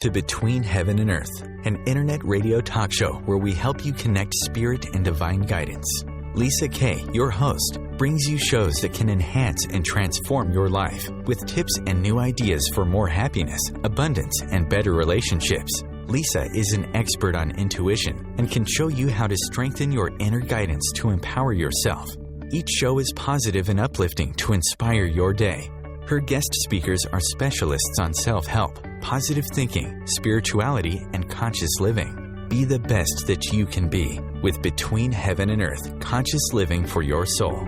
to Between Heaven and Earth, an internet radio talk show where we help you connect spirit and divine guidance. Lisa Kay, your host, brings you shows that can enhance and transform your life with tips and new ideas for more happiness, abundance, and better relationships. Lisa is an expert on intuition and can show you how to strengthen your inner guidance to empower yourself. Each show is positive and uplifting to inspire your day. Her guest speakers are specialists on self-help, positive thinking, spirituality, and conscious living. Be the best that you can be with Between Heaven and Earth, conscious living for your soul.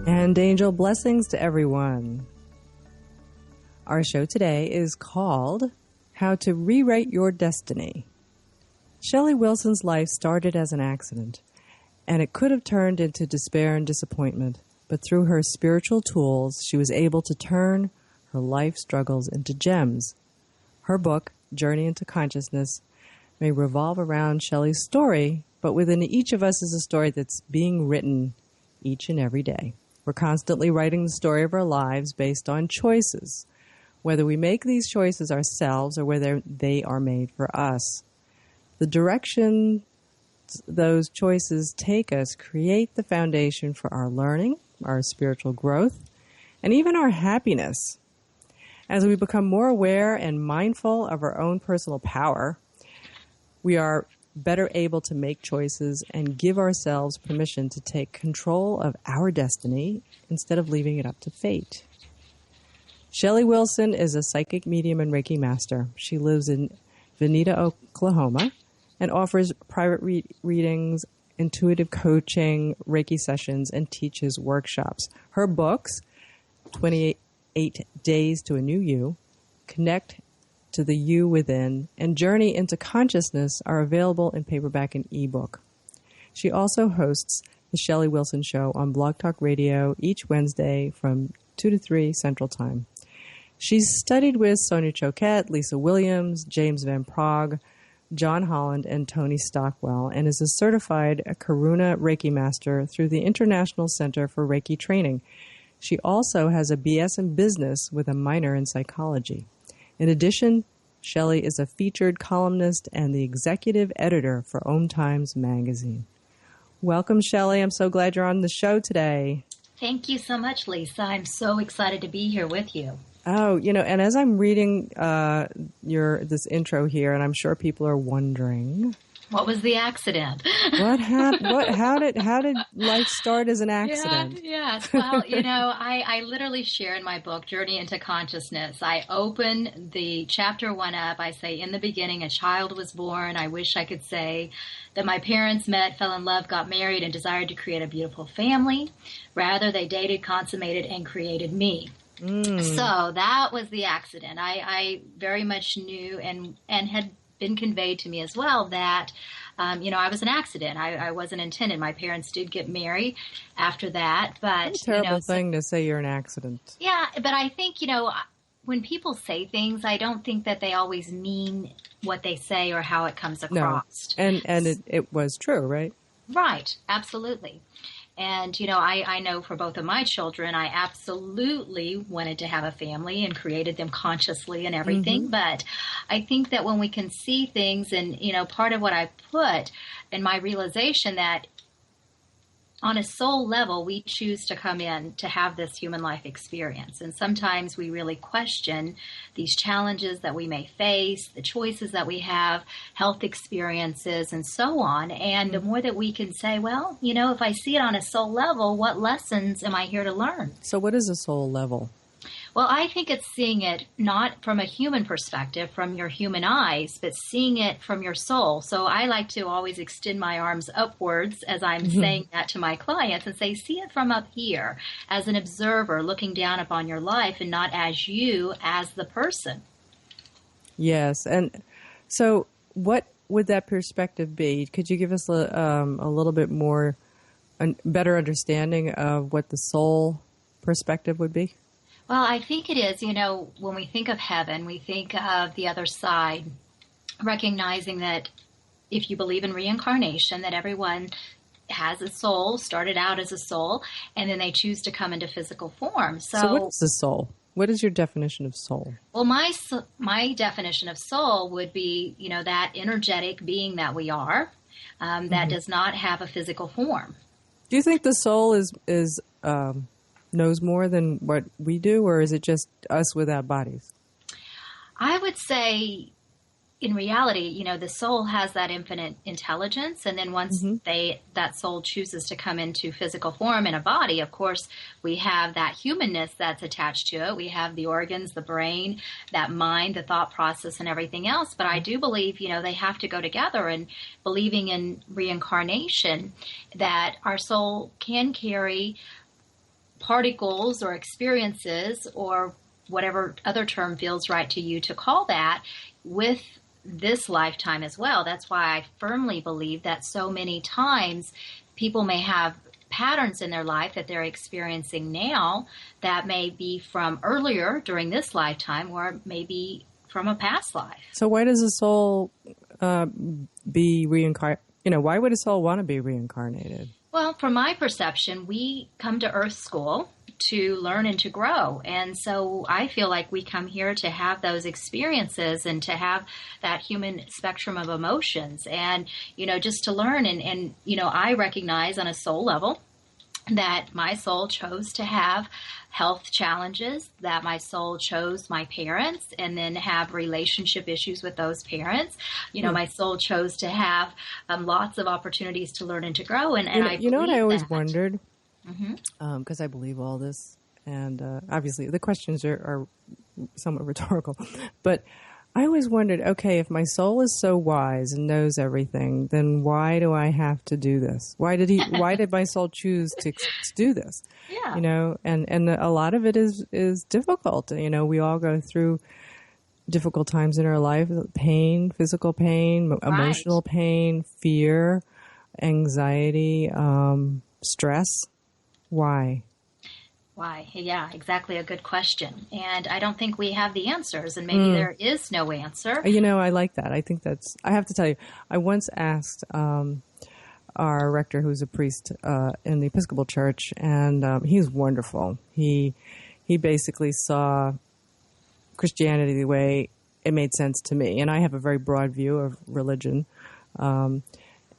And angel blessings to everyone. Our show today is called How to Rewrite Your Destiny. Shelly Wilson's life started as an accident, and it could have turned into despair and disappointment. But through her spiritual tools, she was able to turn her life struggles into gems. Her book, Journey into Consciousness, may revolve around Shelly's story, but within each of us is a story that's being written each and every day. We're constantly writing the story of our lives based on choices, whether we make these choices ourselves or whether they are made for us. The direction those choices take us create the foundation for our learning, our spiritual growth, and even our happiness. As we become more aware and mindful of our own personal power, we are better able to make choices and give ourselves permission to take control of our destiny instead of leaving it up to fate. Shelly Wilson is a psychic medium and Reiki master. She lives in Veneta, Oklahoma, and offers private readings, intuitive coaching, Reiki sessions, and teaches workshops. Her books, 28 Days to a New You, Connect to the You Within, and Journey into Consciousness are available in paperback and ebook. She also hosts The Shelly Wilson Show on Blog Talk Radio each Wednesday from 2 to 3 Central Time. She's studied with Sonia Choquette, Lisa Williams, James Van Prague, John Holland, and Tony Stockwell, and is a certified Karuna Reiki Master through the International Center for Reiki Training. She also has a BS in Business with a minor in Psychology. In addition, Shelly is a featured columnist and the executive editor for OMTimes magazine. Welcome, Shelly. I'm so glad you're on the show today. Thank you so much, Lisa. I'm so excited to be here with you. Oh, and as I'm reading this intro here, and I'm sure people are wondering, what was the accident? What happened? How did life start as an accident? Yes. Well, I literally share in my book, Journey into Consciousness. I open the chapter 1 up. I say, in the beginning, a child was born. I wish I could say that my parents met, fell in love, got married, and desired to create a beautiful family. Rather, they dated, consummated, and created me. So that was the accident. I very much knew and had been conveyed to me as well that, I was an accident. I wasn't intended. My parents did get married after that. But what a terrible thing to say you're an accident. Yeah, but I think, when people say things, I don't think that they always mean what they say or how it comes across. No. And it was true, right? Right. Absolutely. And, I know for both of my children, I absolutely wanted to have a family and created them consciously and everything. Mm-hmm. But I think that when we can see things and, part of what I put in my realization that on a soul level, we choose to come in to have this human life experience. And sometimes we really question these challenges that we may face, the choices that we have, health experiences, and so on. And the more that we can say, well, if I see it on a soul level, what lessons am I here to learn? So what is a soul level? Well, I think it's seeing it not from a human perspective, from your human eyes, but seeing it from your soul. So I like to always extend my arms upwards as I'm saying that to my clients and say, see it from up here as an observer looking down upon your life and not as you as the person. Yes. And so what would that perspective be? Could you give us a little bit more, a better understanding of what the soul perspective would be? Well, I think it is, when we think of heaven, we think of the other side, recognizing that if you believe in reincarnation, that everyone has a soul, started out as a soul, and then they choose to come into physical form. So what is the soul? What is your definition of soul? Well, my definition of soul would be, that energetic being that we are, that does not have a physical form. Do you think the soul is knows more than what we do, or is it just us without bodies? I would say, in reality, the soul has that infinite intelligence, and then once that soul chooses to come into physical form in a body, of course, we have that humanness that's attached to it. We have the organs, the brain, that mind, the thought process, and everything else. But I do believe, they have to go together, and believing in reincarnation, that our soul can carry particles or experiences or whatever other term feels right to you to call that with this lifetime as well. That's why I firmly believe that so many times people may have patterns in their life that they're experiencing now that may be from earlier during this lifetime or maybe from a past life. So why does a soul be reincarnated? Why would a soul want to be reincarnated? Well, from my perception, we come to Earth School to learn and to grow. And so I feel like we come here to have those experiences and to have that human spectrum of emotions and, just to learn. And I recognize on a soul level that my soul chose to have health challenges, that my soul chose my parents and then have relationship issues with those parents. My soul chose to have lots of opportunities to learn and to grow. And what I always wondered, because I believe all this, and obviously the questions are somewhat rhetorical, but I always wondered, okay, if my soul is so wise and knows everything, then why do I have to do this? Why did my soul choose to do this? Yeah. And a lot of it is difficult. We all go through difficult times in our life, pain, physical pain, emotional pain, fear, anxiety, stress. Why? Why? Yeah, exactly. A good question. And I don't think we have the answers, and maybe there is no answer. I like that. I think I have to tell you, I once asked our rector, who's a priest in the Episcopal Church, and he's wonderful. He basically saw Christianity the way it made sense to me. And I have a very broad view of religion. And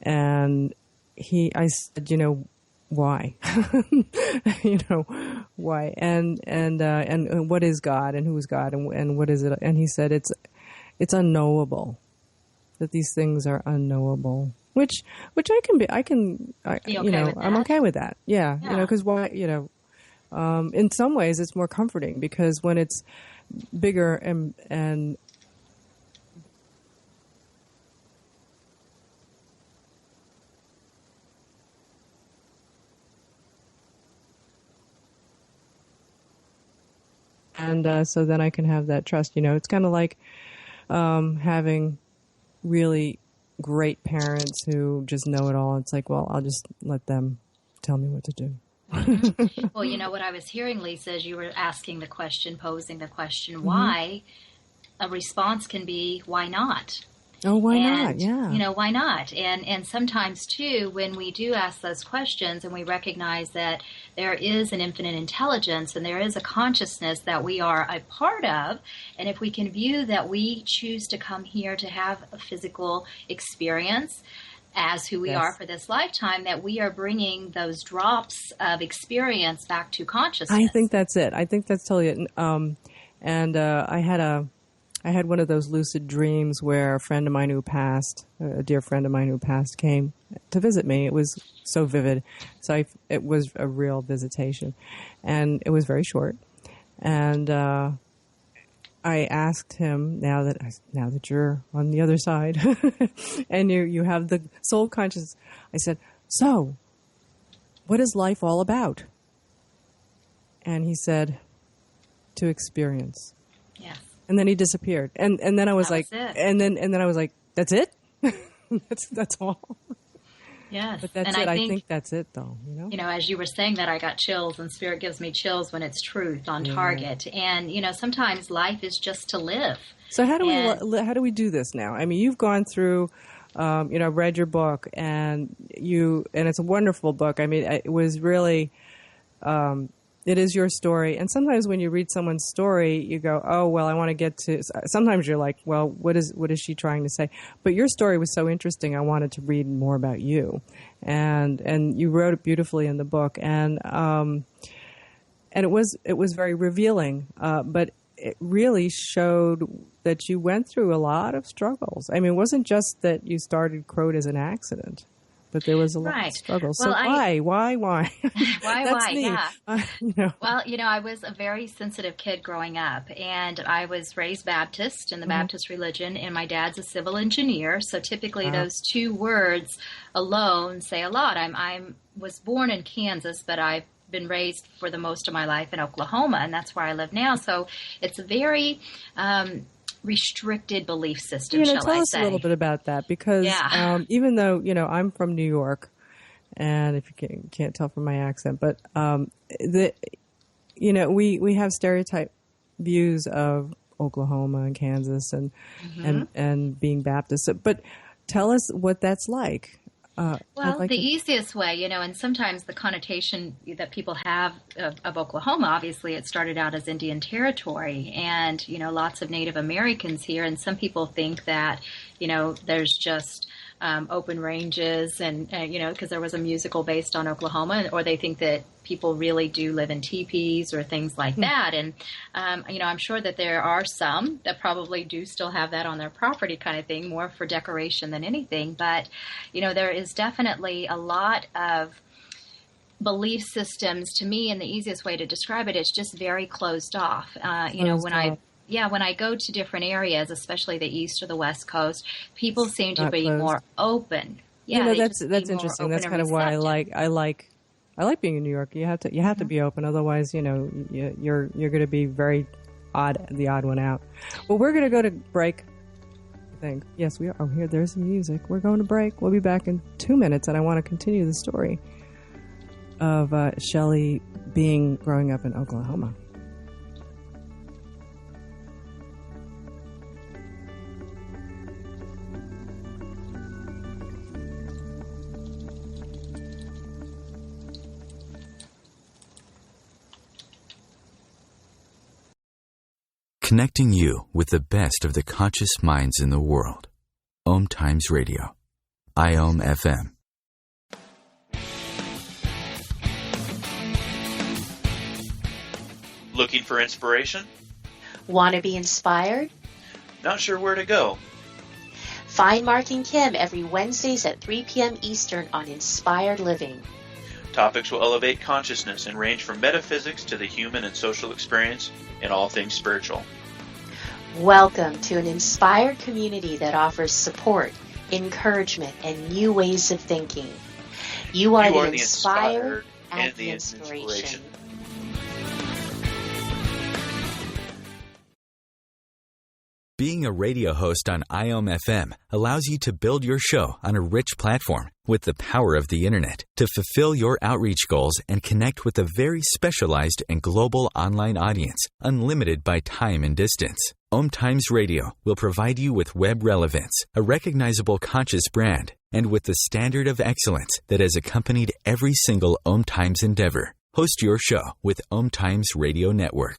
I said, why? Why? And what is God and who is God and what is it? And he said it's unknowable, that these things are unknowable, which I'm okay with that. Yeah. Because why, in some ways it's more comforting because when it's bigger and so then I can have that trust. It's kind of like having really great parents who just know it all. It's like, well, I'll just let them tell me what to do. Well, what I was hearing, Lisa, as you were asking the question, posing the question, why, a response can be, why not? Oh, why not? Yeah. Why not? And sometimes, too, when we do ask those questions and we recognize that there is an infinite intelligence and there is a consciousness that we are a part of, and if we can view that we choose to come here to have a physical experience as who we are for this lifetime, that we are bringing those drops of experience back to consciousness. I think that's it. I think that's totally it. I had one of those lucid dreams where a friend of mine who passed, a dear friend of mine who passed, came to visit me. It was so vivid. So it was a real visitation. And it was very short. And I asked him, now that you're on the other side and you have the soul conscious, I said, so what is life all about? And he said, to experience. Yes. And then he disappeared. And then I was like, and then I was like, that's it? that's all. Yes. But that's it. I think that's it though, as you were saying that, I got chills, and Spirit gives me chills when it's truth on target. And, sometimes life is just to live. So how do we do this now? I mean, you've gone through, read your book and it's a wonderful book. I mean, it was really, It is your story. And sometimes when you read someone's story, you go, oh, well, I want to get to, sometimes you're like, well, what is she trying to say? But your story was so interesting. I wanted to read more about you. And you wrote it beautifully in the book. And it was very revealing. But it really showed that you went through a lot of struggles. I mean, it wasn't just that you started Crowed as an accident, but there was a lot of struggle. So why? Why? That's me. Yeah. Well, I was a very sensitive kid growing up, and I was raised Baptist in the Baptist religion, and my dad's a civil engineer. So typically those two words alone say a lot. I was born in Kansas, but I've been raised for the most of my life in Oklahoma, and that's where I live now. So it's a very restricted belief system, shall I say. Tell us a little bit about that, because even though, I'm from New York, and if you can't tell from my accent, but we have stereotype views of Oklahoma and Kansas and being Baptist. But tell us what that's like. The easiest way, and sometimes the connotation that people have of Oklahoma, obviously it started out as Indian territory, and, lots of Native Americans here. And some people think that, there's just open ranges and, because there was a musical based on Oklahoma, or they think that people really do live in teepees or things like that. And, I'm sure that there are some that probably do still have that on their property kind of thing, more for decoration than anything. But, there is definitely a lot of belief systems, to me, and the easiest way to describe it is just very closed off. When I go to different areas, especially the East or the West Coast, people seem to be more open. Yeah, that's interesting. That's kind of why I like being in New York. You have to be open, otherwise, you're going to be very the odd one out. Well, we're going to go to break. I think yes, we are. Oh, here, there's the music. We're going to break. We'll be back in 2 minutes, and I want to continue the story of Shelly growing up in Oklahoma. Connecting you with the best of the conscious minds in the world. OMTimes Radio. IOM FM. Looking for inspiration? Want to be inspired? Not sure where to go? Find Mark and Kim every Wednesdays at 3 p.m. Eastern on Inspired Living. Topics will elevate consciousness and range from metaphysics to the human and social experience and all things spiritual. Welcome to an inspired community that offers support, encouragement, and new ways of thinking. You are the inspired and the inspiration. Being a radio host on IOM FM allows you to build your show on a rich platform with the power of the internet to fulfill your outreach goals and connect with a very specialized and global online audience, unlimited by time and distance. OMTimes Radio will provide you with web relevance, a recognizable conscious brand, and with the standard of excellence that has accompanied every single OMTimes endeavor. Host your show with OMTimes Radio Network.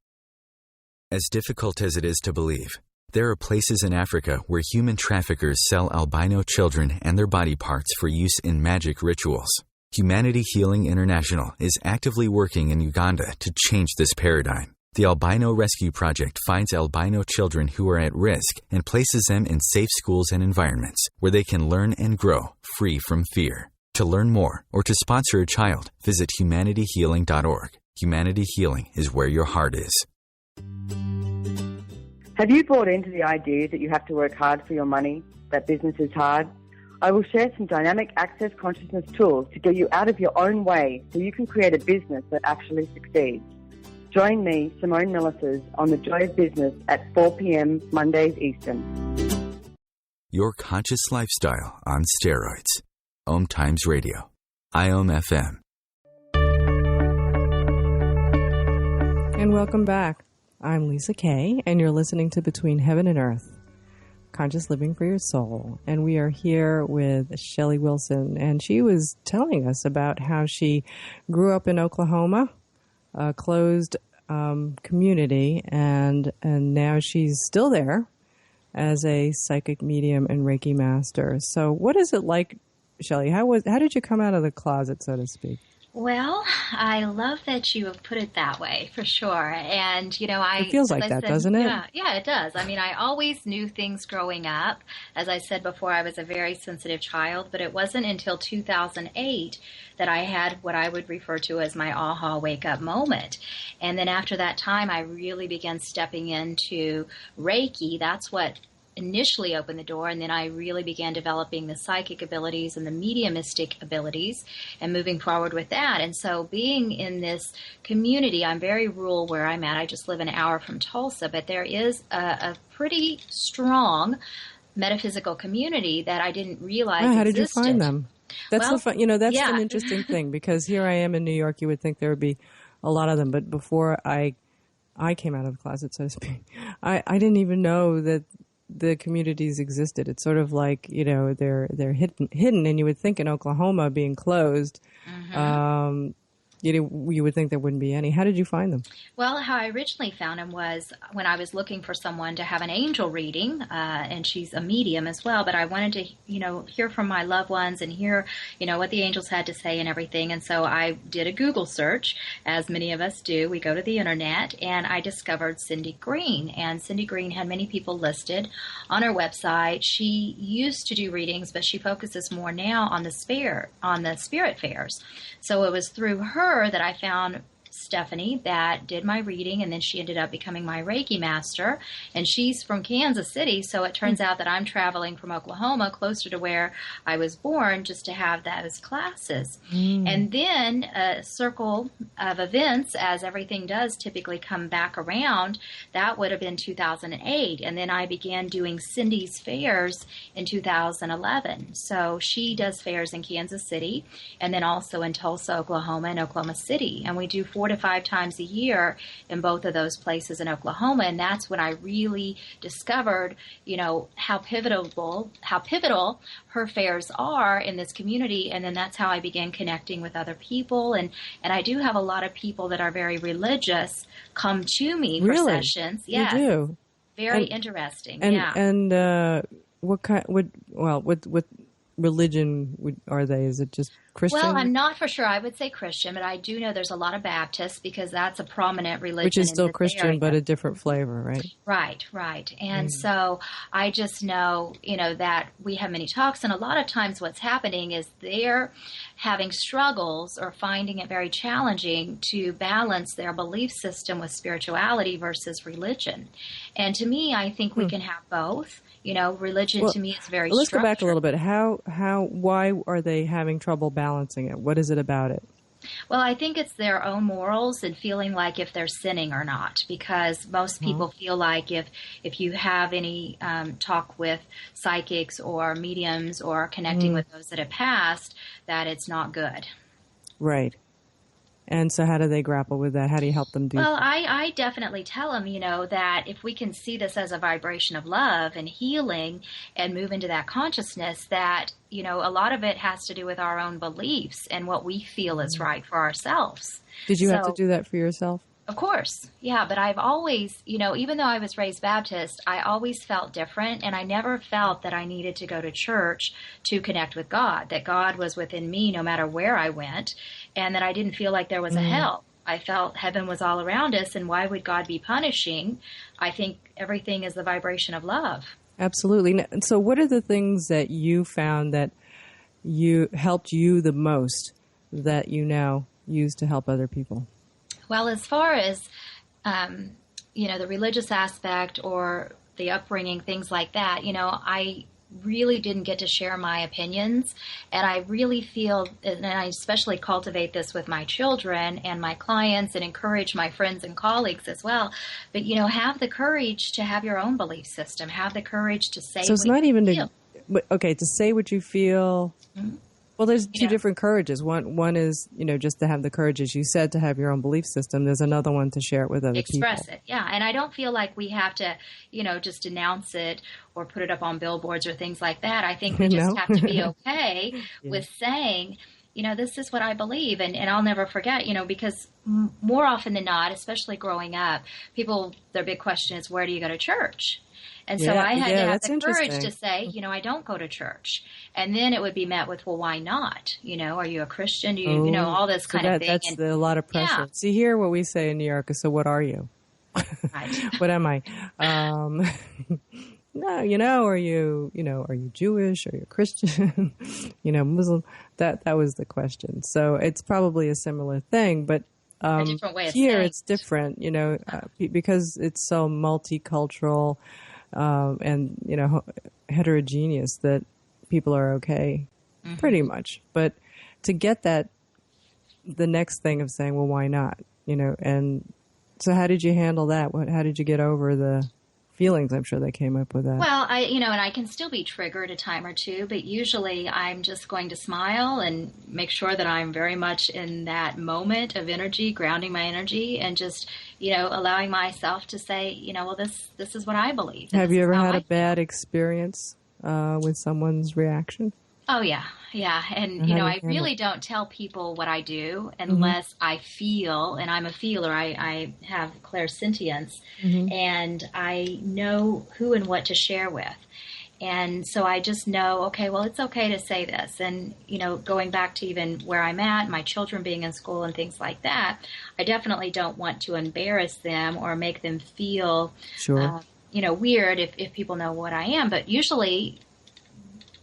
As difficult as it is to believe, there are places in Africa where human traffickers sell albino children and their body parts for use in magic rituals. Humanity Healing International is actively working in Uganda to change this paradigm. The Albino Rescue Project finds albino children who are at risk and places them in safe schools and environments where they can learn and grow free from fear. To learn more or to sponsor a child, visit humanityhealing.org. Humanity Healing is where your heart is. Have you bought into the idea that you have to work hard for your money, that business is hard? I will share some dynamic access consciousness tools to get you out of your own way so you can create a business that actually succeeds. Join me, Simone Millisers, on The Joy of Business at 4 p.m. Mondays Eastern. Your conscious lifestyle on steroids. OMTimes Radio. IOM FM. And welcome back. I'm Lisa Kay, and you're listening to Between Heaven and Earth, Conscious Living for Your Soul. And we are here with Shelly Wilson, and she was telling us about how she grew up in Oklahoma, closed community, and now she's still there as a psychic medium and Reiki master. So what is it like, Shelly? How did you come out of the closet, so to speak? Well, I love that you have put it that way, for sure. And, it feels like that, doesn't it? Yeah, it does. I mean, I always knew things growing up. As I said before, I was a very sensitive child, but it wasn't until 2008 that I had what I would refer to as my aha wake-up moment. And then after that time, I really began stepping into Reiki. That's what initially opened the door, and then I really began developing the psychic abilities and the mediumistic abilities and moving forward with that. And so being in this community, I'm very rural where I'm at. I just live an hour from Tulsa, but there is a pretty strong metaphysical community that I didn't realize existed. How did you find them? That's that's an interesting thing, because here I am in New York. You would think there would be a lot of them, but before I came out of the closet, so to speak, I didn't even know that the communities existed. It's sort of like, they're hidden, and you would think in Oklahoma being closed, you would think there wouldn't be any. How did you find them? Well, how I originally found them was when I was looking for someone to have an angel reading, and she's a medium as well, but I wanted to, hear from my loved ones and hear, what the angels had to say and everything. And so I did a Google search, as many of us do. We go to the internet, and I discovered Cindy Green. And Cindy Green had many people listed on her website. She used to do readings, but she focuses more now on the spirit fairs. So it was through her that I found Stephanie that did my reading, and then she ended up becoming my Reiki master, and she's from Kansas City, so it turns out that I'm traveling from Oklahoma closer to where I was born just to have those classes. And then a circle of events, as everything does typically come back around, that would have been 2008, and then I began doing Cindy's fairs in 2011. So she does fairs in Kansas City, and then also in Tulsa, Oklahoma, and Oklahoma City, and we do 4 to 5 times a year in both of those places in Oklahoma. And that's when I really discovered, how pivotal her fairs are in this community. And then that's how I began connecting with other people. And I do have a lot of people that are very religious come to me for sessions. Yes. You do? Very interesting. And what religion are they? Is it just Christian? Well, I'm not for sure. I would say Christian, but I do know there's a lot of Baptists because that's a prominent religion. Which is still Christian, area. But a different flavor, right? Right. And so I just know, that we have many talks, and a lot of times what's happening is they're having struggles or finding it very challenging to balance their belief system with spirituality versus religion. And to me, I think we can have both. Religion to me is very Let's structured. go back a little bit. Why are they having trouble balancing it? What is it about it? Well, I think it's their own morals and feeling like if they're sinning or not, because most people feel like if you have any talk with psychics or mediums or connecting with those that have passed, that it's not good. Right. And so how do they grapple with that? How do you help them do that? Well, I definitely tell them, that if we can see this as a vibration of love and healing and move into that consciousness, that, a lot of it has to do with our own beliefs and what we feel is right for ourselves. Did you have to do that for yourself? Of course. Yeah. But I've always, even though I was raised Baptist, I always felt different. And I never felt that I needed to go to church to connect with God, that God was within me no matter where I went, and that I didn't feel like there was a hell. I felt heaven was all around us. And why would God be punishing? I think everything is the vibration of love. Absolutely. So what are the things that you found that helped you the most that you now use to help other people? Well, as far as, the religious aspect or the upbringing, things like that, I really didn't get to share my opinions. And I really feel, and I especially cultivate this with my children and my clients and encourage my friends and colleagues as well. But, have the courage to have your own belief system. Have the courage to say So it's not even to say what you feel. Mm-hmm. Well, there's two different courages. One is, just to have the courage, as you said, to have your own belief system. There's another one to share it with other people. Express it, yeah. And I don't feel like we have to, just announce it or put it up on billboards or things like that. I think we just have to be okay with saying, this is what I believe. And I'll never forget, because more often than not, especially growing up, their big question is, where do you go to church? And so I had to have the courage to say, I don't go to church. And then it would be met with, well, why not? Are you a Christian? Do you, all this kind of thing. That's a lot of pressure. Yeah. See, here what we say in New York is, so what are you? Right. What am I? No, are you Jewish? Are you Christian? Muslim? That was the question. So it's probably a similar thing, but a different way of here saying. It's different, because it's so multicultural and heterogeneous that people are okay, pretty much. But to get the next thing of saying, well, why not? And so how did you handle that? How did you get over the feelings? I'm sure they came up with that. Well, and I can still be triggered a time or two, but usually I'm just going to smile and make sure that I'm very much in that moment of energy, grounding my energy, and just, allowing myself to say, well, this is what I believe. Have you ever had a bad experience with someone's reaction? Oh, yeah. Yeah. And, I really don't tell people what I do unless I feel, and I'm a feeler, I have clairsentience, and I know who and what to share with. And so I just know, okay, well, it's okay to say this. And, going back to even where I'm at, my children being in school and things like that, I definitely don't want to embarrass them or make them feel, weird if people know what I am. But usually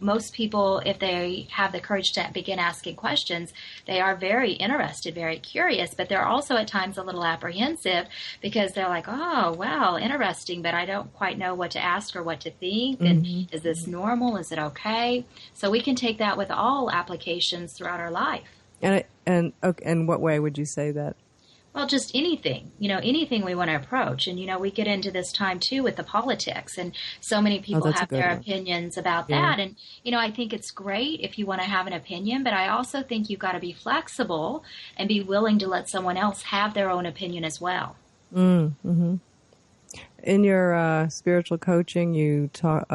most people, if they have the courage to begin asking questions, they are very interested, very curious, but they're also at times a little apprehensive because they're like, oh, wow, interesting, but I don't quite know what to ask or what to think. And is this normal? Is it okay? So we can take that with all applications throughout our life. And what way would you say that? Well, just anything, anything we want to approach. And, we get into this time, too, with the politics. And so many people have their opinions about that. And, I think it's great if you want to have an opinion. But I also think you've got to be flexible and be willing to let someone else have their own opinion as well. Mm-hmm. In your spiritual coaching, you talk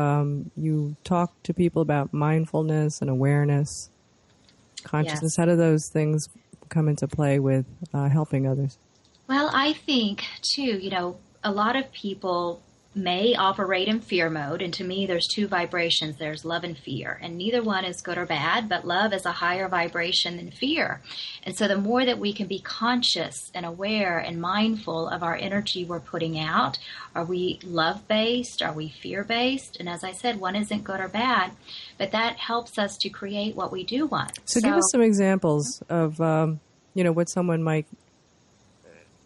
to people about mindfulness and awareness, consciousness. Yes. How do those things come into play with helping others? Well, I think, too, a lot of people may operate in fear mode. And to me, there's two vibrations. There's love and fear. And neither one is good or bad, but love is a higher vibration than fear. And so the more that we can be conscious and aware and mindful of our energy we're putting out, are we love-based? Are we fear-based? And as I said, one isn't good or bad, but that helps us to create what we do want. So give us some examples of, what someone might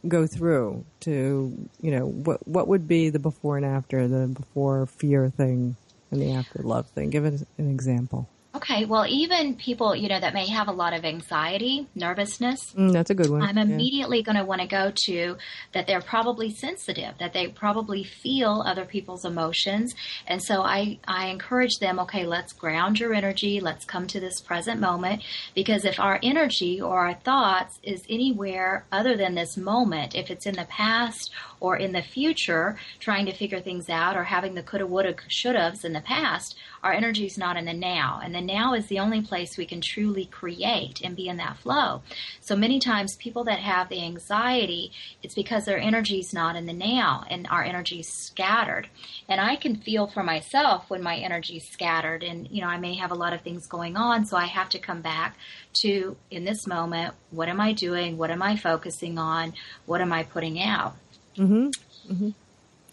go through to, what would be the before and after, the before fear thing and the after love thing? Give us an example. Okay, well, even people, that may have a lot of anxiety, nervousness. That's a good one. I'm immediately going to want to go to that they're probably sensitive, that they probably feel other people's emotions. And so I encourage them, okay, let's ground your energy. Let's come to this present moment. Because if our energy or our thoughts is anywhere other than this moment, if it's in the past or in the future, trying to figure things out or having the coulda, woulda, shouldas in the past, our energy is not in the now. And the now is the only place we can truly create and be in that flow. So many times people that have the anxiety, it's because their energy is not in the now and our energy is scattered. And I can feel for myself when my energy is scattered and, I may have a lot of things going on. So I have to come back to, in this moment, what am I doing? What am I focusing on? What am I putting out? Mm-hmm. Mm-hmm.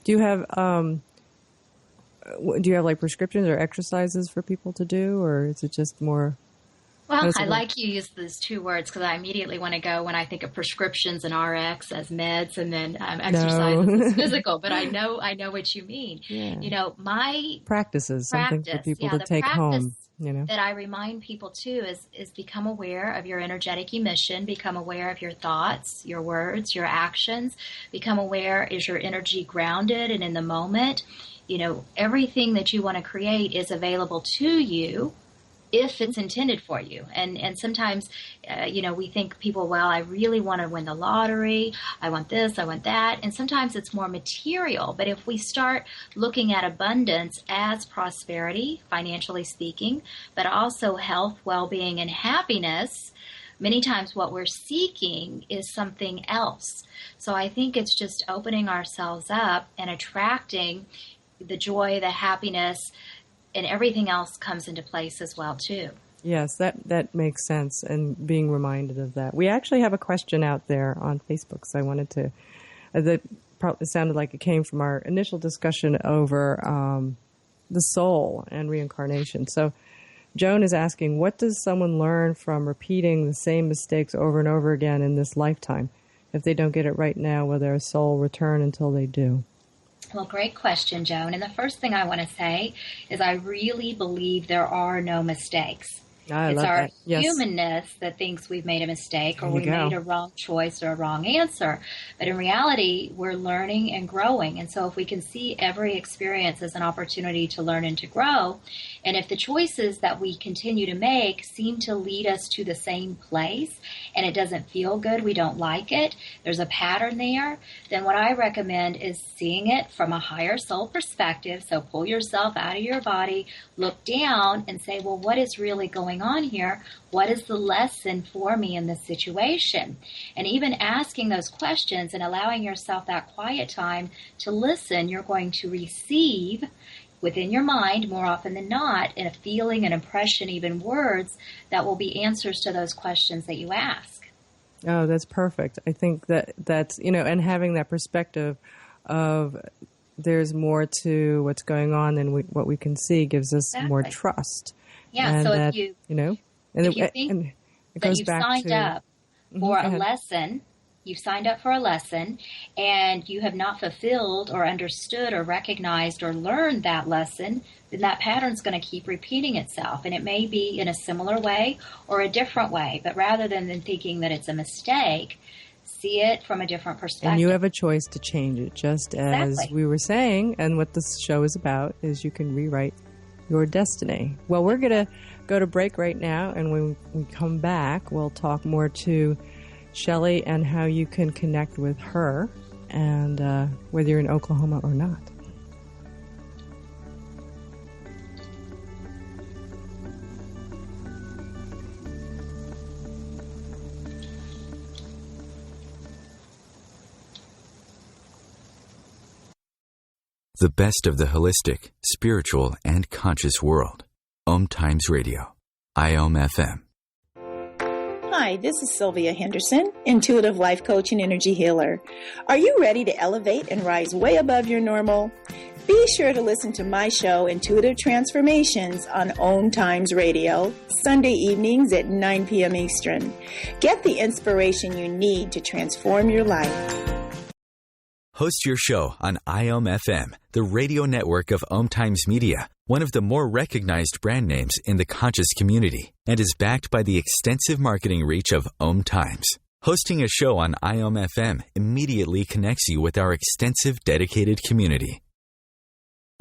Do you have like prescriptions or exercises for people to do, or is it just more? Well, I like you use those two words because I immediately want to go when I think of prescriptions and RX as meds and then exercises as physical. But I know what you mean. Yeah. My practices, something for people to take home. That I remind people too is become aware of your energetic emission, become aware of your thoughts, your words, your actions, become aware, is your energy grounded and in the moment? Everything that you want to create is available to you if it's intended for you. And sometimes, we think people, well, I really want to win the lottery. I want this, I want that. And sometimes it's more material. But if we start looking at abundance as prosperity, financially speaking, but also health, well-being, and happiness, many times what we're seeking is something else. So I think it's just opening ourselves up and attracting the joy, the happiness, and everything else comes into place as well, too. Yes, that makes sense, and being reminded of that. We actually have a question out there on Facebook, so I wanted to, that probably sounded like it came from our initial discussion over the soul and reincarnation. So Joan is asking, what does someone learn from repeating the same mistakes over and over again in this lifetime? If they don't get it right now, will their soul return until they do? Well, great question, Joan. And the first thing I want to say is I really believe there are no mistakes. It's our humanness that thinks we've made a mistake or we made a wrong choice or a wrong answer. But in reality, we're learning and growing. And so if we can see every experience as an opportunity to learn and to grow, and if the choices that we continue to make seem to lead us to the same place and it doesn't feel good, we don't like it, there's a pattern there, then what I recommend is seeing it from a higher soul perspective. So pull yourself out of your body, look down and say, well, what is really going on here? What is the lesson for me in this situation? And even asking those questions and allowing yourself that quiet time to listen, you're going to receive within your mind, more often than not, in a feeling, an impression, even words, that will be answers to those questions that you ask. Oh, that's perfect. I think that's, and having that perspective of there's more to what's going on than what we can see gives us more trust. Yeah, and so that, if you think it that goes you've back signed up for a lesson, you've signed up for a lesson, and you have not fulfilled or understood or recognized or learned that lesson, then that pattern's going to keep repeating itself. And it may be in a similar way or a different way. But rather than thinking that it's a mistake, see it from a different perspective. And you have a choice to change it, just as we were saying. And what this show is about is you can rewrite your destiny. Well, we're going to go to break right now, and when we come back, we'll talk more to Shelly and how you can connect with her, and whether you're in Oklahoma or not. The best of the holistic, spiritual, and conscious world. OMTimes Radio. IOM FM. Hi, this is Sylvia Henderson, intuitive life coach and energy healer. Are you ready to elevate and rise way above your normal? Be sure to listen to my show, Intuitive Transformations, on OMTimes Radio, Sunday evenings at 9 p.m. Eastern. Get the inspiration you need to transform your life. Host your show on IOM FM, the radio network of OMTimes Media, one of the more recognized brand names in the conscious community, and is backed by the extensive marketing reach of OMTimes. Hosting a show on IOM FM immediately connects you with our extensive dedicated community.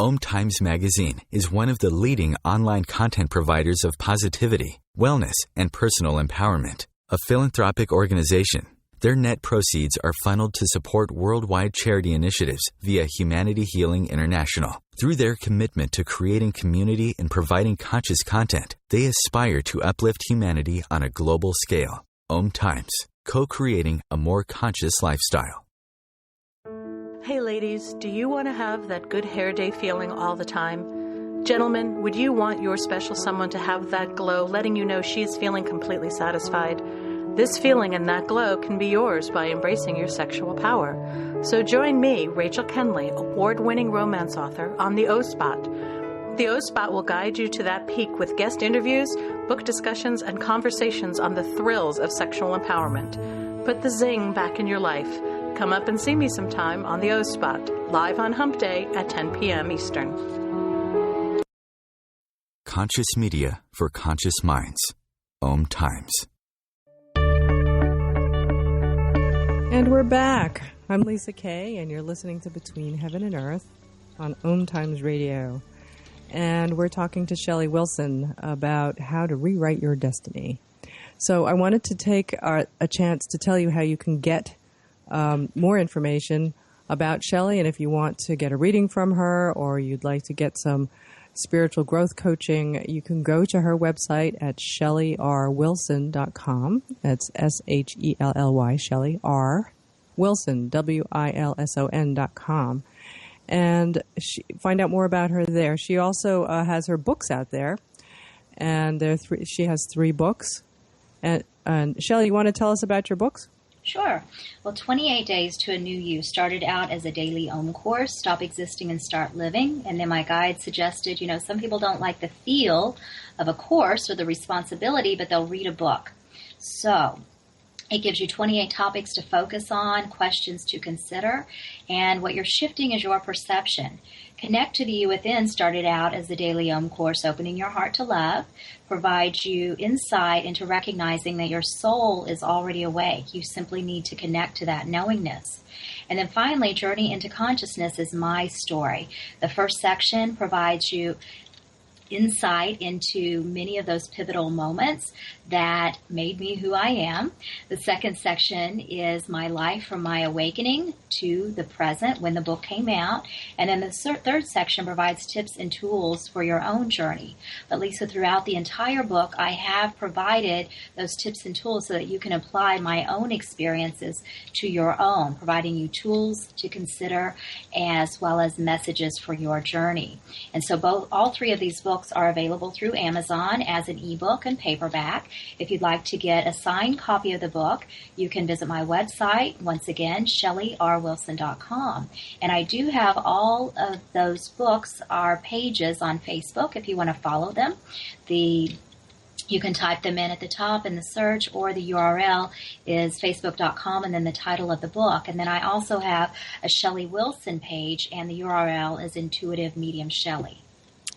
OMTimes Magazine is one of the leading online content providers of positivity, wellness, and personal empowerment. A philanthropic organization, their net proceeds are funneled to support worldwide charity initiatives via Humanity Healing International. Through their commitment to creating community and providing conscious content, they aspire to uplift humanity on a global scale. OMTimes, co-creating a more conscious lifestyle. Hey ladies, do you want to have that good hair day feeling all the time? Gentlemen, would you want your special someone to have that glow, letting you know she is feeling completely satisfied? This feeling and that glow can be yours by embracing your sexual power. So join me, Rachel Kenley, award-winning romance author, on the O-Spot. The O-Spot will guide you to that peak with guest interviews, book discussions, and conversations on the thrills of sexual empowerment. Put the zing back in your life. Come up and see me sometime on the O-Spot, live on Hump Day at 10 p.m. Eastern. Conscious media for conscious minds. OMTimes. And we're back. I'm Lisa Kay, and you're listening to Between Heaven and Earth on OMTimes Radio. and we're talking to Shelly Wilson about how to rewrite your destiny. So I wanted to take a chance to tell you how you can get more information about Shelly, and if you want to get a reading from her or you'd like to get some spiritual growth coaching, you can go to her website at shellyrwilson.com. That's SHELLY, Shelly R. Wilson, WILSON.com. And find out more about her there. She also has her books out there, and she has 3 books. And Shelly, you want to tell us about your books? Sure. Well, 28 Days to a New You started out as a daily OM course, Stop Existing and Start Living. And then my guide suggested, some people don't like the feel of a course or the responsibility, but they'll read a book. So it gives you 28 topics to focus on, questions to consider, and what you're shifting is your perception. Connect to the You Within started out as the daily OM course, Opening Your Heart to Love, provides you insight into recognizing that your soul is already awake. You simply need to connect to that knowingness. And then finally, Journey into Consciousness is my story. The first section provides you insight into many of those pivotal moments that made me who I am. The second section is my life from my awakening to the present when the book came out. And then the third section provides tips and tools for your own journey. But Lisa, throughout the entire book, I have provided those tips and tools so that you can apply my own experiences to your own, providing you tools to consider as well as messages for your journey. And so all 3 of these books are available through Amazon as an ebook and paperback. If you'd like to get a signed copy of the book, you can visit my website, once again, shellyrwilson.com. And I do have all of those books, our pages on Facebook, if you want to follow them. You can type them in at the top in the search, or the URL is facebook.com and then the title of the book. And then I also have a Shelly Wilson page, and the URL is Intuitive Medium Shelly.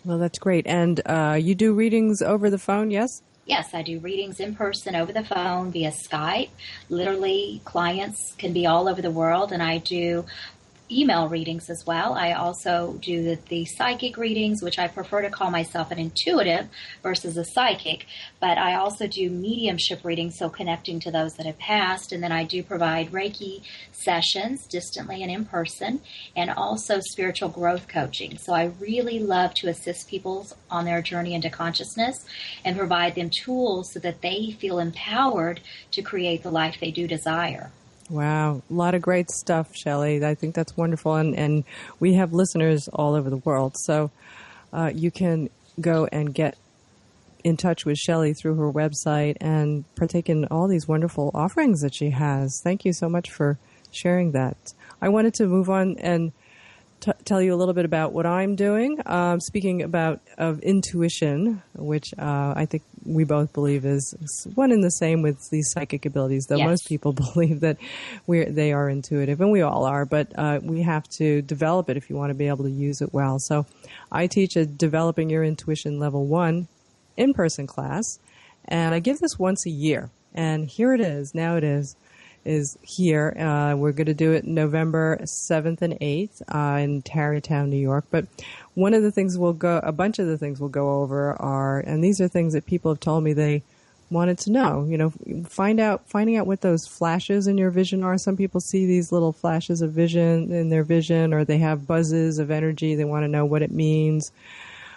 Well, that's great. And you do readings over the phone, yes? Yes, I do readings in person, over the phone, via Skype. Literally, clients can be all over the world, and I do email readings as well. I also do the psychic readings, which I prefer to call myself an intuitive versus a psychic, but I also do mediumship readings, so connecting to those that have passed, and then I do provide Reiki sessions distantly and in person, and also spiritual growth coaching. So I really love to assist people on their journey into consciousness and provide them tools so that they feel empowered to create the life they do desire. Wow. A lot of great stuff, Shelly. I think that's wonderful. And we have listeners all over the world. So you can go and get in touch with Shelly through her website and partake in all these wonderful offerings that she has. Thank you so much for sharing that. I wanted to move on and tell you a little bit about what I'm doing. Speaking of intuition, which I think we both believe is one and the same with these psychic abilities, though. Yes. Most people believe that they are intuitive, and we all are, but we have to develop it if you want to be able to use it well. So I teach a Developing Your Intuition Level 1 in-person class, and I give this once a year. And here it is. Now it is here. We're going to do it November 7th and 8th in Tarrytown, New York. But a bunch of the things we'll go over are, and these are things that people have told me they wanted to know. Finding out what those flashes in your vision are. Some people see these little flashes of vision in their vision, or they have buzzes of energy. They want to know what it means,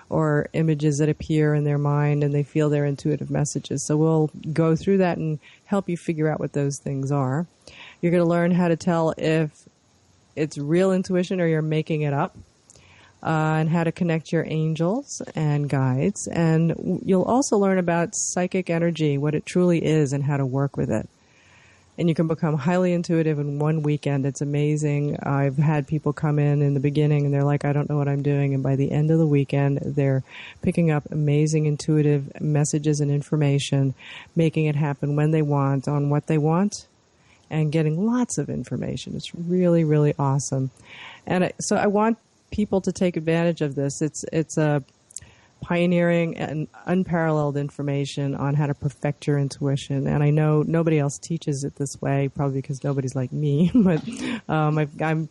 or images that appear in their mind, and they feel their intuitive messages. So we'll go through that and help you figure out what those things are. You're going to learn how to tell if it's real intuition or you're making it up, and how to connect your angels and guides. And you'll also learn about psychic energy, what it truly is, and how to work with it. And you can become highly intuitive in one weekend. It's amazing. I've had people come in the beginning and they're like, I don't know what I'm doing. And by the end of the weekend, they're picking up amazing intuitive messages and information, making it happen when they want, on what they want, and getting lots of information. It's really, really awesome. And so I want people to take advantage of this. It's a pioneering and unparalleled information on how to perfect your intuition. And I know nobody else teaches it this way, probably because nobody's like me. But I'm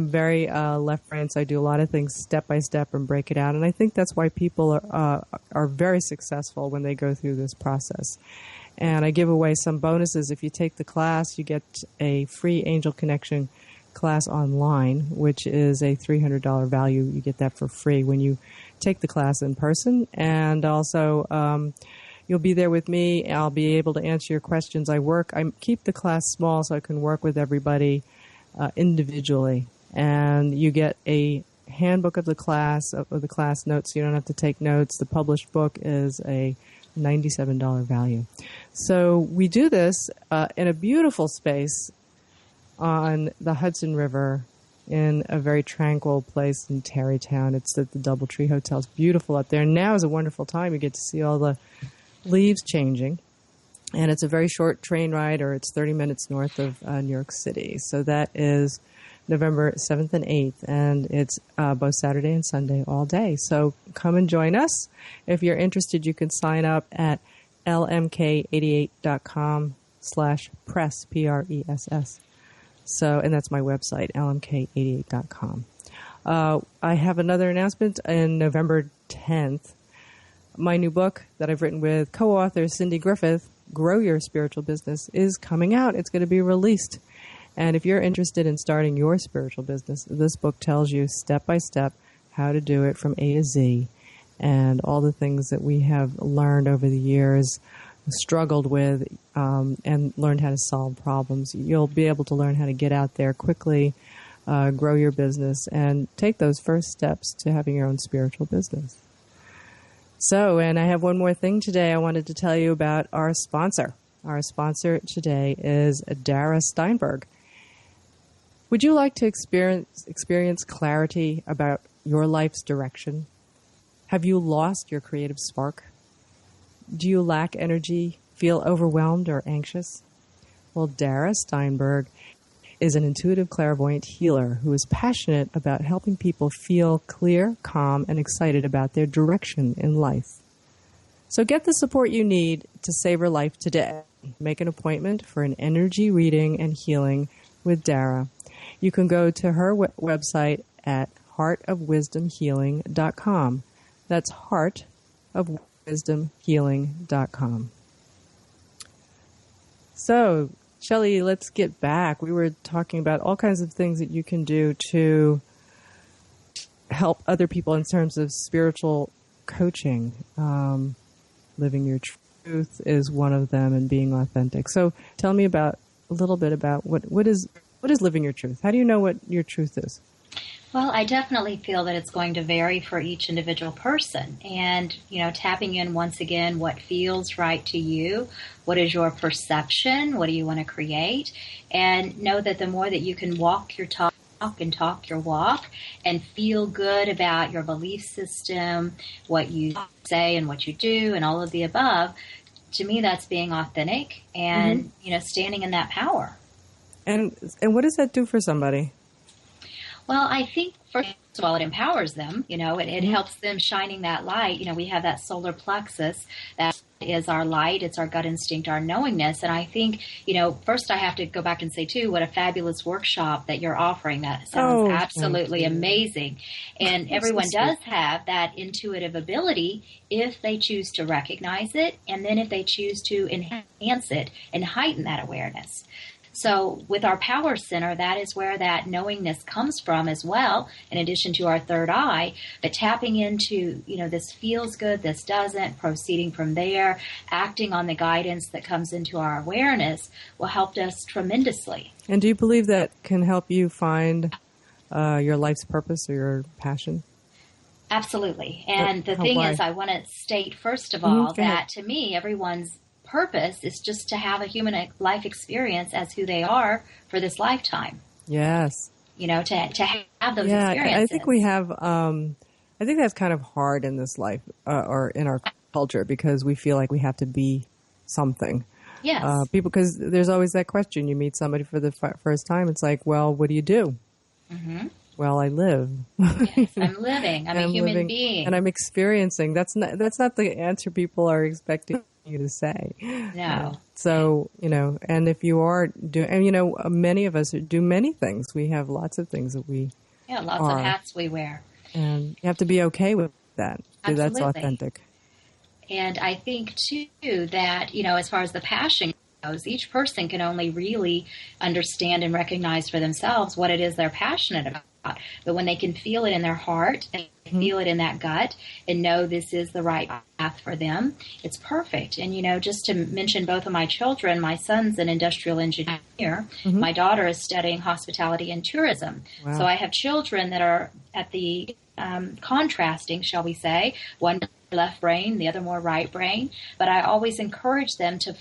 very left brain, so I do a lot of things step by step and break it out. And I think that's why people are very successful when they go through this process. And I give away some bonuses. If you take the class, you get a free Angel Connection class online, which is a $300 value. You get that for free when you take the class in person. And also, you'll be there with me. I'll be able to answer your questions. I keep the class small so I can work with everybody individually. And you get a handbook of the class, of the class notes. You don't have to take notes. The published book is a $97 value. So we do this in a beautiful space on the Hudson River in a very tranquil place in Tarrytown. It's at the Doubletree Hotel. It's beautiful up there. And now is a wonderful time. You get to see all the leaves changing. And it's a very short train ride, or it's 30 minutes north of New York City. So that is November 7th and 8th. And it's both Saturday and Sunday all day. So come and join us. If you're interested, you can sign up at lmk88.com/press, Press. So, and that's my website, lmk88.com. I have another announcement in November 10th. My new book that I've written with co-author Cindy Griffith, Grow Your Spiritual Business, is coming out. It's going to be released. And if you're interested in starting your spiritual business, this book tells you step by step how to do it from A to Z, and all the things that we have learned over the years, struggled with, and learned how to solve problems. You'll be able to learn how to get out there quickly, grow your business, and take those first steps to having your own spiritual business. So, and I have one more thing today I wanted to tell you about our sponsor. Our sponsor today is Dara Steinberg. Would you like to experience clarity about your life's direction? Have you lost your creative spark? Do you lack energy, feel overwhelmed or anxious? Well, Dara Steinberg is an intuitive clairvoyant healer who is passionate about helping people feel clear, calm, and excited about their direction in life. So get the support you need to savor life today. Make an appointment for an energy reading and healing with Dara. You can go to her website at heartofwisdomhealing.com. That's heartofwisdomhealing.com. So, Shelly, let's get back. We were talking about all kinds of things that you can do to help other people in terms of spiritual coaching. Living your truth is one of them, and being authentic. So tell me a little bit about what is living your truth? How do you know what your truth is? Well, I definitely feel that it's going to vary for each individual person. And, tapping in once again what feels right to you, what is your perception, what do you want to create, and know that the more that you can walk your talk and talk your walk and feel good about your belief system, what you say and what you do and all of the above, to me that's being authentic and, standing in that power. And what does that do for somebody? Well, I think, first of all, it empowers them. It helps them shining that light. We have that solar plexus that is our light. It's our gut instinct, our knowingness. And I think, first I have to go back and say, too, what a fabulous workshop that you're offering. That sounds absolutely amazing. And everyone does have that intuitive ability if they choose to recognize it, and then if they choose to enhance it and heighten that awareness. So with our power center, that is where that knowingness comes from as well, in addition to our third eye. But tapping into, this feels good, this doesn't, proceeding from there, acting on the guidance that comes into our awareness will help us tremendously. And do you believe that can help you find your life's purpose or your passion? Absolutely. And the thing is, I want to state, first of all, that to me, everyone's purpose is just to have a human life experience as who they are for this lifetime. Yes. To have those experiences. I think we have, I think that's kind of hard in this life or in our culture, because we feel like we have to be something. Yes. Because there's always that question. You meet somebody for the first time. It's like, well, what do you do? Mm-hmm. while I live. Yes, I'm living. I'm a human being. And I'm experiencing. That's not the answer people are expecting you to say. No. So, and if you are doing, and many of us do many things. We have lots of things that we lots of hats we wear. And you have to be okay with that. Absolutely. That's authentic. And I think, too, that, as far as the passion goes, each person can only really understand and recognize for themselves what it is they're passionate about. But when they can feel it in their heart and feel it in that gut and know this is the right path for them, it's perfect. And, just to mention both of my children, my son's an industrial engineer. Mm-hmm. My daughter is studying hospitality and tourism. Wow. So I have children that are at the contrasting, shall we say, one left brain, the other more right brain. But I always encourage them to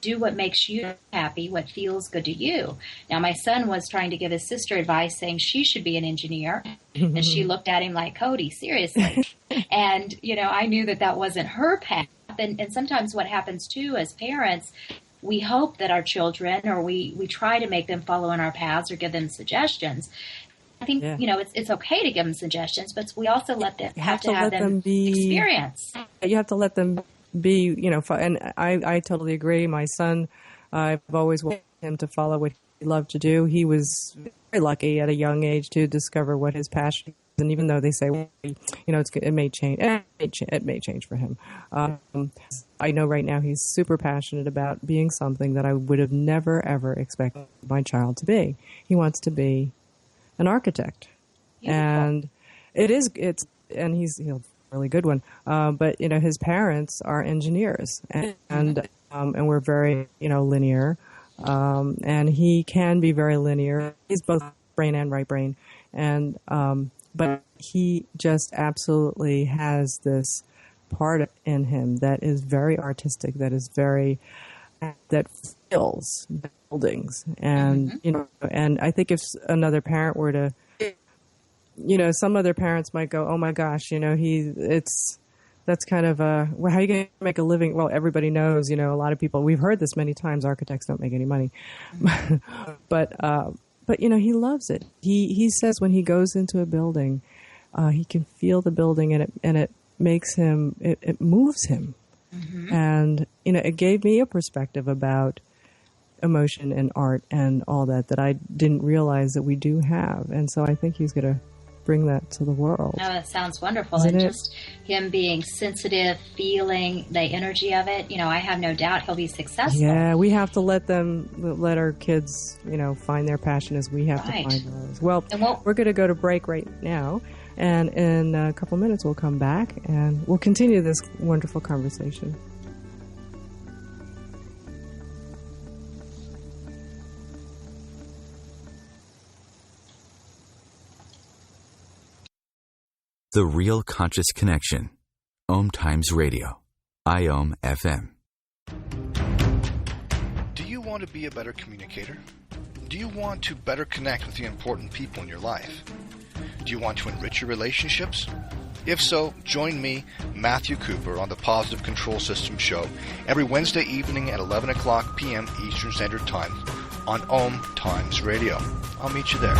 do what makes you happy, what feels good to you. Now, my son was trying to give his sister advice saying she should be an engineer, and she looked at him like, Cody, seriously. And, I knew that wasn't her path. And sometimes what happens, too, as parents, we hope that our children, or we try to make them follow in our paths or give them suggestions. I think, it's okay to give them suggestions, but we also have to have them experience. You have to let them be, and I totally agree. My son, I've always wanted him to follow what he loved to do. He was very lucky at a young age to discover what his passion is. And even though they say, it may change, it may change for him. I know right now he's super passionate about being something that I would have never, ever expected my child to be. He wants to be an architect. Beautiful. And he's a really good one. But his parents are engineers, and we're very linear. And he can be very linear. He's both brain and right brain, and but he just absolutely has this part in him that is very artistic, that fills buildings, and and I think if another parent were to, some other parents might go, oh my gosh, that's kind of well, how are you going to make a living? Well, everybody knows, a lot of people, we've heard this many times, architects don't make any money, but he loves it. He says when he goes into a building, he can feel the building, and it makes him, it moves him. Mm-hmm. And, it gave me a perspective about emotion and art and all that I didn't realize that we do have. And so I think he's going to bring that to the world. Oh, that sounds wonderful. Isn't and just him being sensitive, feeling the energy of it, I have no doubt he'll be successful. Yeah, we have to let our kids, find their passion as we have to find ours. Well, we're going to go to break right now. And in a couple minutes, we'll come back and we'll continue this wonderful conversation. The Real Conscious Connection. OMTimes Radio. IOM FM. Do you want to be a better communicator? Do you want to better connect with the important people in your life? Do you want to enrich your relationships? If so, join me, Matthew Cooper, on the Positive Control System Show every Wednesday evening at 11 o'clock p.m. Eastern Standard Time on OMTimes Radio. I'll meet you there.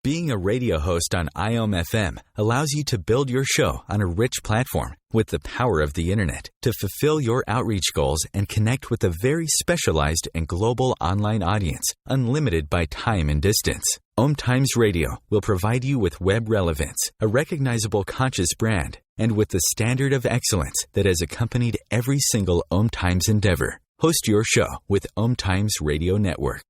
Being a radio host on IOM FM allows you to build your show on a rich platform with the power of the Internet to fulfill your outreach goals and connect with a very specialized and global online audience, unlimited by time and distance. OMTimes Radio will provide you with web relevance, a recognizable conscious brand, and with the standard of excellence that has accompanied every single OMTimes endeavor. Host your show with OMTimes Radio Network.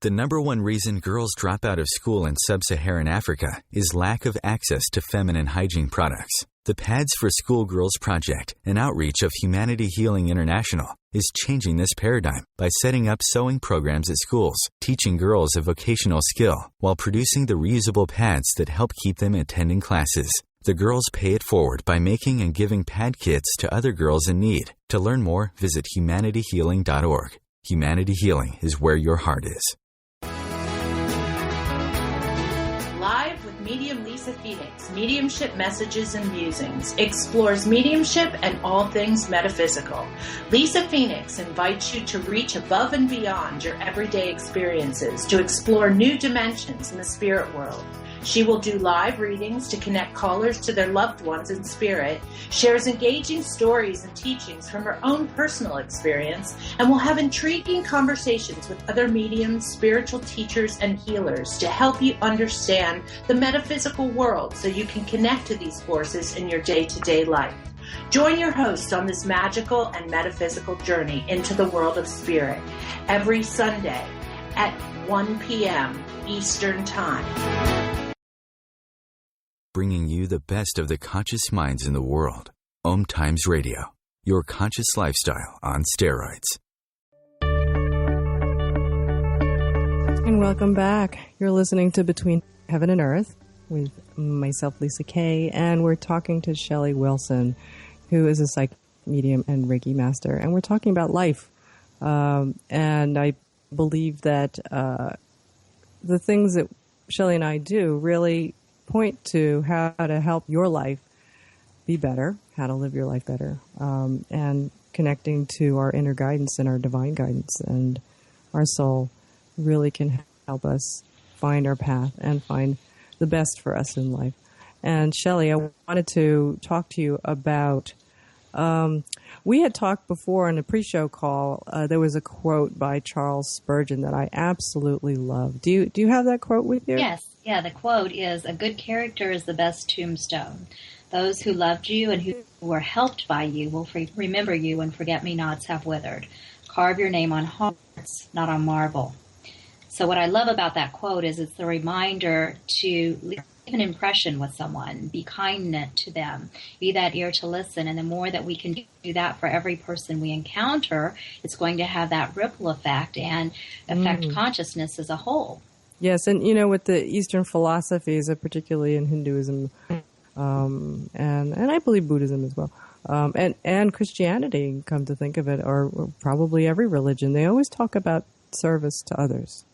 The number one reason girls drop out of school in sub-Saharan Africa is lack of access to feminine hygiene products. The Pads for Schoolgirls Project, an outreach of Humanity Healing International, is changing this paradigm by setting up sewing programs at schools, teaching girls a vocational skill, while producing the reusable pads that help keep them attending classes. The girls pay it forward by making and giving pad kits to other girls in need. To learn more, visit humanityhealing.org. Humanity Healing is where your heart is. Live with Medium Lisa Phoenix, Mediumship Messages and Musings, explores mediumship and all things metaphysical. Lisa Phoenix invites you to reach above and beyond your everyday experiences, to explore new dimensions in the spirit world. She will do live readings to connect callers to their loved ones in spirit, shares engaging stories and teachings from her own personal experience, and will have intriguing conversations with other mediums, spiritual teachers, and healers to help you understand the metaphysical world so you can connect to these forces in your day-to-day life. Join your host on this magical and metaphysical journey into the world of spirit every Sunday at 1 p.m. Eastern Time. Bringing you the best of the conscious minds in the world. OMTimes Radio, your conscious lifestyle on steroids. And welcome back. You're listening to Between Heaven and Earth with myself, Lisa Kay, and we're talking to Shelly Wilson, who is a psychic medium and Reiki master, and we're talking about life. And I believe that the things that Shelly and I do really point to how to help your life be better, how to live your life better, and connecting to our inner guidance and our divine guidance. And our soul really can help us find our path and find the best for us in life. And Shelly, I wanted to talk to you about, we had talked before on a pre-show call, there was a quote by Charles Spurgeon that I absolutely love. Do you have that quote with you? Yes. Yeah, the quote is, "A good character is the best tombstone. Those who loved you and who were helped by you will remember you when forget-me-nots have withered. Carve your name on hearts, not on marble." So what I love about that quote is it's a reminder to leave an impression with someone, be kind to them, be that ear to listen. And the more that we can do that for every person we encounter, it's going to have that ripple effect and affect consciousness as a whole. Yes, and with the Eastern philosophies, particularly in Hinduism, and I believe Buddhism as well, and Christianity, come to think of it, or probably every religion, they always talk about service to others.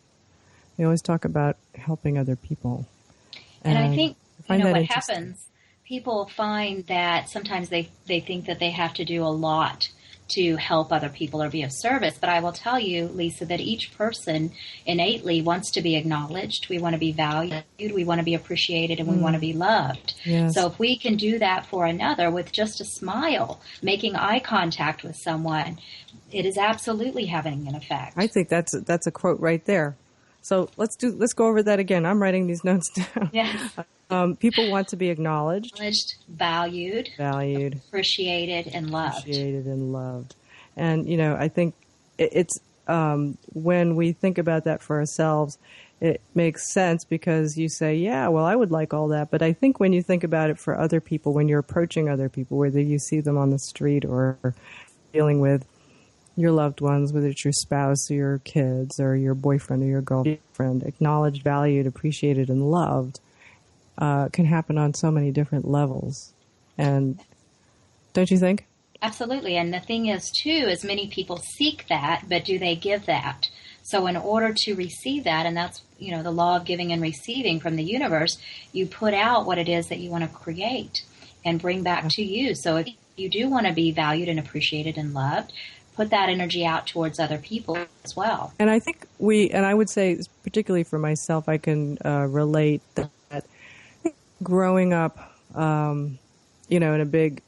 They always talk about helping other people. And I think what happens, people find that sometimes they think that they have to do a lot to help other people or be of service. But I will tell you, Lisa, that each person innately wants to be acknowledged. We want to be valued. We want to be appreciated, and we want to be loved. Yes. So if we can do that for another with just a smile, making eye contact with someone, it is absolutely having an effect. I think that's a quote right there. So let's go over that again. I'm writing these notes down. Yes. People want to be acknowledged, valued, appreciated, and loved. And, I think it's when we think about that for ourselves, it makes sense because you say, yeah, well, I would like all that. But I think when you think about it for other people, when you're approaching other people, whether you see them on the street or dealing with your loved ones, whether it's your spouse or your kids or your boyfriend or your girlfriend, acknowledged, valued, appreciated, and loved, can happen on so many different levels. And don't you think? Absolutely. And the thing is, too, is many people seek that, but do they give that? So in order to receive that, and that's, the law of giving and receiving from the universe, you put out what it is that you want to create and bring back to you. So if you do want to be valued and appreciated and loved, put that energy out towards other people as well. And I think I would say, particularly for myself, I can relate that growing up, in a big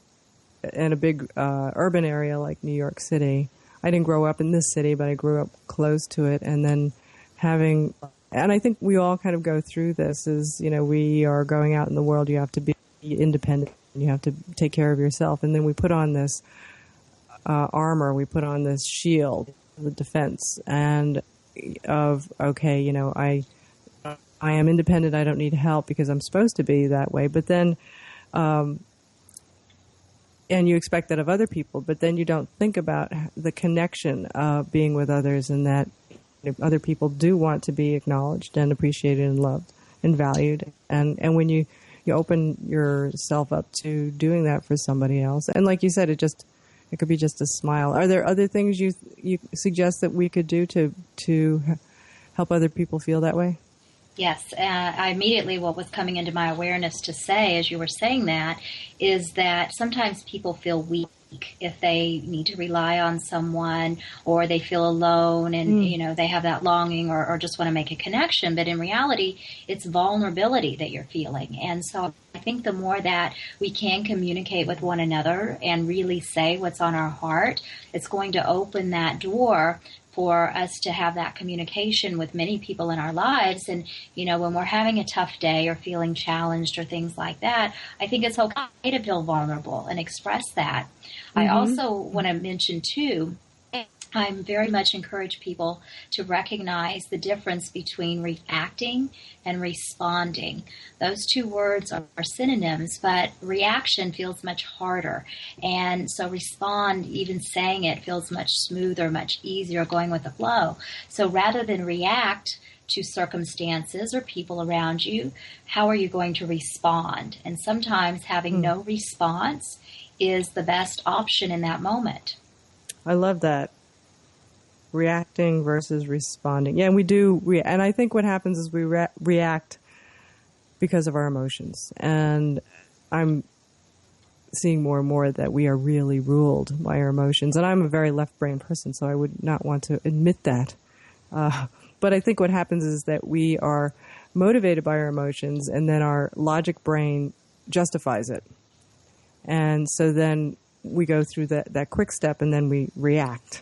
urban area like New York City. I didn't grow up in this city, but I grew up close to it. And then and I think we all kind of go through this is, we are going out in the world. You have to be independent. You have to take care of yourself. And then we put on this armor, we put on this shield, the defense, and I am independent, I don't need help because I'm supposed to be that way. But then, and you expect that of other people, but then you don't think about the connection of being with others and that other people do want to be acknowledged and appreciated and loved and valued. And when you open yourself up to doing that for somebody else, and like you said, it could be just a smile. Are there other things you suggest that we could do to help other people feel that way? Yes, I immediately, what was coming into my awareness to say as you were saying that is that sometimes people feel weak if they need to rely on someone, or they feel alone and, they have that longing or just want to make a connection. But in reality, it's vulnerability that you're feeling. And so I think the more that we can communicate with one another and really say what's on our heart, it's going to open that door for us to have that communication with many people in our lives. And, when we're having a tough day or feeling challenged or things like that, I think it's okay to feel vulnerable and express that. I also want to mention, too, I very much encourage people to recognize the difference between reacting and responding. Those two words are synonyms, but reaction feels much harder. And so respond, even saying it, feels much smoother, much easier, going with the flow. So rather than react to circumstances or people around you, how are you going to respond? And sometimes having no response is the best option in that moment. I love that. Reacting versus responding. Yeah, and we do. And I think what happens is we react because of our emotions. And I'm seeing more and more that we are really ruled by our emotions. And I'm a very left-brain person, so I would not want to admit that. But I think what happens is that we are motivated by our emotions, and then our logic brain justifies it. And so then we go through that quick step, and then we react.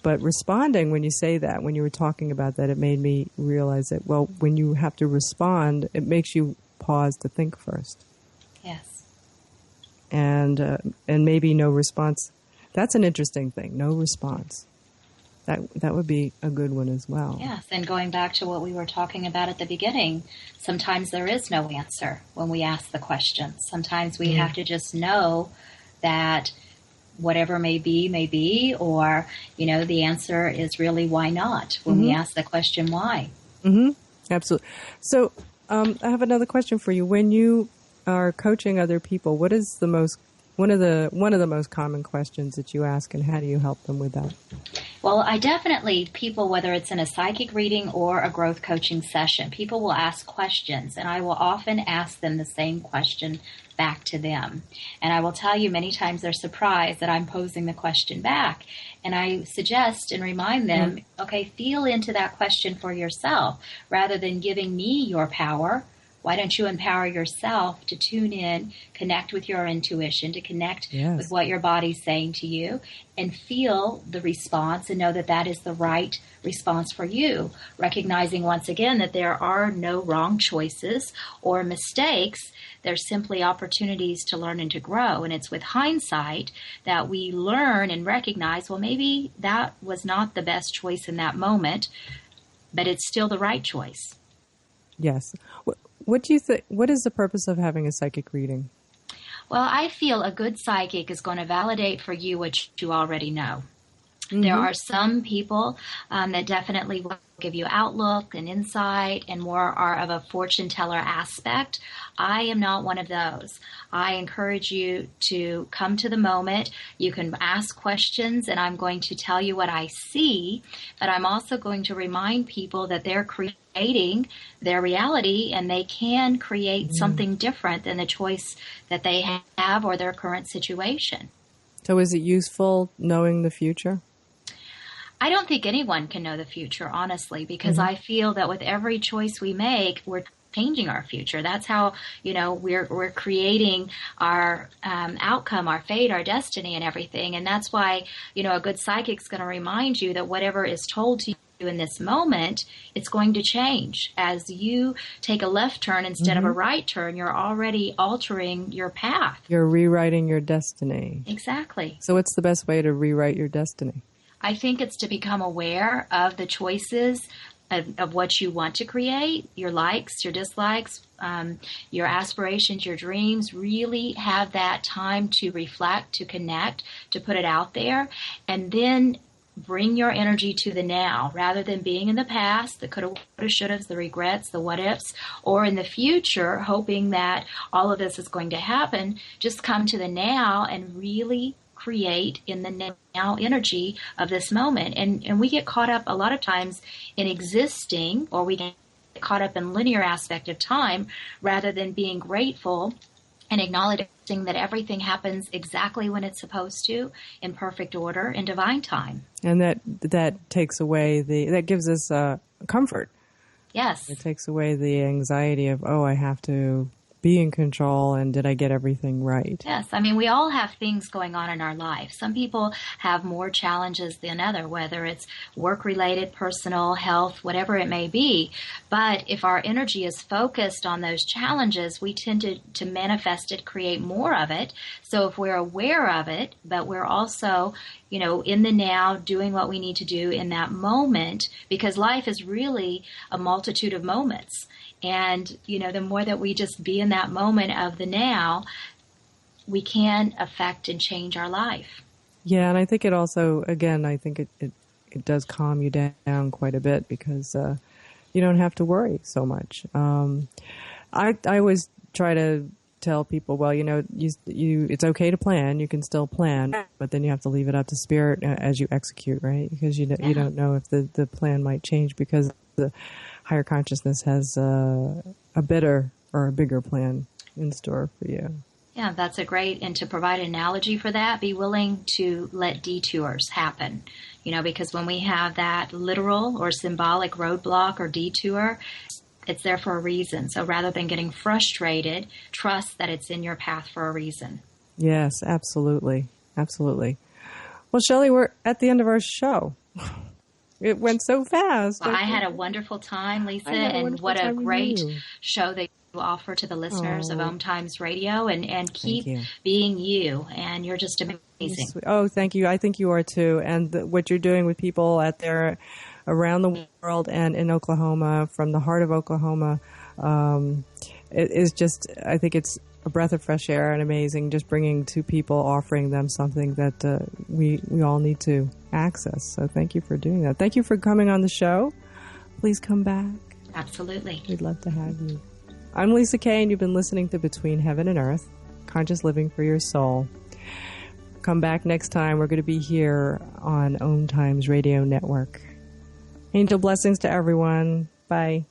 But responding, when you say that, when you were talking about that, it made me realize that, well, when you have to respond, it makes you pause to think first. Yes. And maybe no response. That's an interesting thing, no response. That would be a good one as well. Yes, and going back to what we were talking about at the beginning, sometimes there is no answer when we ask the question. Sometimes we have to just know that whatever may be, or, the answer is really why not when we ask the question why. Absolutely. So I have another question for you. When you are coaching other people, what is one of the most common questions that you ask, and how do you help them with that? Well, people, whether it's in a psychic reading or a growth coaching session, people will ask questions, and I will often ask them the same question back to them. And I will tell you, many times they're surprised that I'm posing the question back. And I suggest and remind them, okay, feel into that question for yourself. Rather than giving me your power, why don't you empower yourself to tune in, connect with your intuition, to connect with what your body's saying to you, and feel the response and know that that is the right response for you, recognizing once again that there are no wrong choices or mistakes. There's simply opportunities to learn and to grow. And it's with hindsight that we learn and recognize, well, maybe that was not the best choice in that moment, but it's still the right choice. Yes. What do you think? What is the purpose of having a psychic reading? Well, I feel a good psychic is going to validate for you what you already know. There are some people that definitely will give you outlook and insight and more are of a fortune teller aspect. I am not one of those. I encourage you to come to the moment. You can ask questions, and I'm going to tell you what I see, but I'm also going to remind people that they're creating their reality and they can create something different than the choice that they have or their current situation. So is it useful knowing the future? I don't think anyone can know the future, honestly, because I feel that with every choice we make, we're changing our future. That's how, we're creating our outcome, our fate, our destiny, and everything. And that's why, a good psychic's going to remind you that whatever is told to you in this moment, it's going to change. As you take a left turn instead of a right turn, you're already altering your path. You're rewriting your destiny. Exactly. So what's the best way to rewrite your destiny? I think it's to become aware of the choices of what you want to create, your likes, your dislikes, your aspirations, your dreams. Really have that time to reflect, to connect, to put it out there, and then bring your energy to the now rather than being in the past, the coulda, woulda, shouldas, the regrets, the what ifs, or in the future, hoping that all of this is going to happen. Just come to the now and really create in the now energy of this moment. And we get caught up a lot of times in existing, or we get caught up in linear aspect of time rather than being grateful and acknowledging that everything happens exactly when it's supposed to, in perfect order, in divine time. And that takes away that gives us comfort. Yes. It takes away the anxiety of, I have to be in control, and did I get everything right? Yes. I mean, we all have things going on in our life. Some people have more challenges than others, whether it's work-related, personal, health, whatever it may be. But if our energy is focused on those challenges, we tend to manifest it, create more of it. So if we're aware of it, but we're also, in the now, doing what we need to do in that moment, because life is really a multitude of moments. And, the more that we just be in that moment of the now, we can affect and change our life. Yeah, and I think it also, again, it does calm you down quite a bit because you don't have to worry so much. I always try to tell people, well, it's okay to plan. You can still plan, but then you have to leave it up to spirit as you execute, right? Because you don't know if the plan might change because the higher consciousness has a better or a bigger plan in store for you. Yeah, that's a great, and to provide an analogy for that, be willing to let detours happen. Because when we have that literal or symbolic roadblock or detour, it's there for a reason. So rather than getting frustrated, trust that it's in your path for a reason. Yes, absolutely. Absolutely. Well, Shelly, we're at the end of our show. It went so fast. Well, I had a wonderful time, Lisa, and what a great show that you offer to the listeners of OMTimes Radio, and keep being you, and you're just amazing. Oh, thank you. I think you are too, and what you're doing with people out there around the world and in Oklahoma, from the heart of Oklahoma, it is just, I think it's a breath of fresh air and amazing, just bringing to people, offering them something that we all need to access. So thank you for doing that. Thank you for coming on the show. Please come back. Absolutely. We'd love to have you. I'm Lisa Kay, and you've been listening to Between Heaven and Earth, Conscious Living for Your Soul. Come back next time. We're going to be here on OMTimes Radio Network. Angel blessings to everyone. Bye.